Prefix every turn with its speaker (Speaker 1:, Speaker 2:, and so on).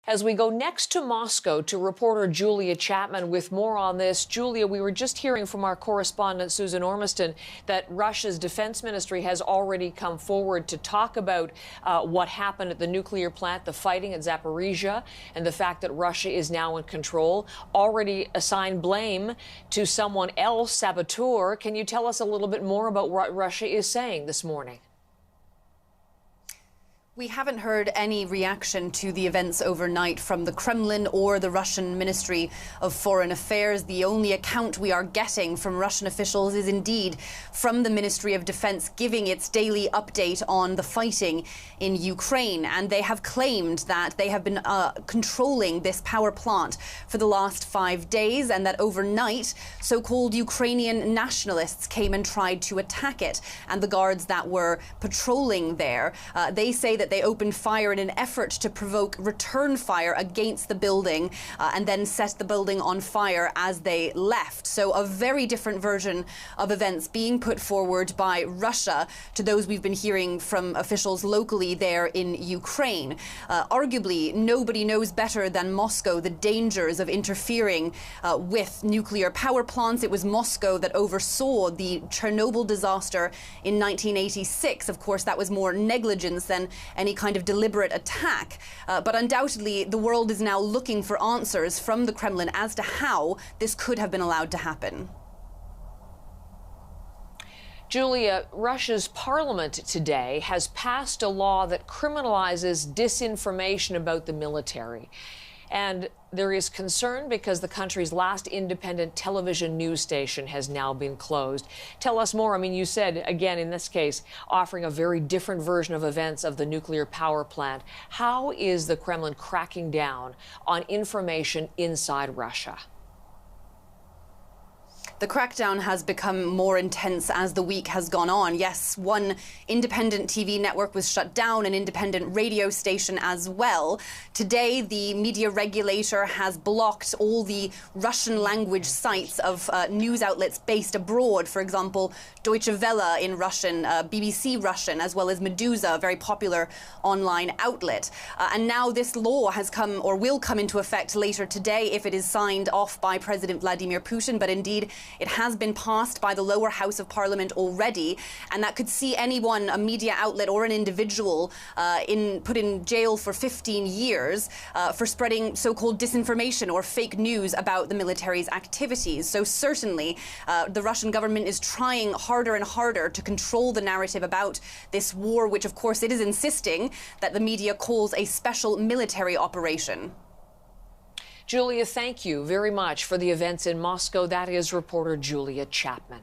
Speaker 1: As we go next to Moscow to reporter Julia Chapman with more on this. Julia, we were just hearing from our correspondent Susan Ormiston that Russia's defense ministry has already come forward to talk about what happened at the nuclear plant, the fighting at Zaporyzhzhia, and the fact that Russia is now in control, already assigned blame to someone else, saboteur. Can you tell us a little bit more about what Russia is saying this morning?
Speaker 2: We haven't heard any reaction to the events overnight from the Kremlin or the Russian Ministry of Foreign Affairs. The only account we are getting from Russian officials is indeed from the Ministry of Defense giving its daily update on the fighting in Ukraine. And they have claimed that they have been controlling this power plant for the last 5 days, and that overnight so-called Ukrainian nationalists came and tried to attack it. And the guards that were patrolling there, they say that they opened fire in an effort to provoke return fire against the building and then set the building on fire as they left. So a very different version of events being put forward by Russia to those we've been hearing from officials locally there in Ukraine. Arguably, nobody knows better than Moscow the dangers of interfering with nuclear power plants. It was Moscow that oversaw the Chernobyl disaster in 1986. Of course, that was more negligence than any kind of deliberate attack. But undoubtedly, the world is now looking for answers from the Kremlin as to how this could have been allowed to happen.
Speaker 1: Julia, Russia's parliament today has passed a law that criminalizes disinformation about the military. And there is concern because the country's last independent television news station has now been closed. Tell us more. I mean, you said, again, in this case, offering a very different version of events of the nuclear power plant. How is the Kremlin cracking down on information inside Russia?
Speaker 2: The crackdown has become more intense as the week has gone on. Yes, one independent TV network was shut down, an independent radio station as well. Today, the media regulator has blocked all the Russian language sites of news outlets based abroad. For example, Deutsche Welle in Russian, BBC Russian, as well as Meduza, a very popular online outlet. And now this law has come or will come into effect later today if it is signed off by President Vladimir Putin. But indeed, it has been passed by the lower house of parliament already, and that could see anyone, a media outlet or an individual, put in jail for 15 years for spreading so-called disinformation or fake news about the military's activities. So certainly the Russian government is trying harder and harder to control the narrative about this war, which of course it is insisting that the media calls a special military operation.
Speaker 1: Julia, thank you very much for the events in Moscow. That is reporter Julia Chapman.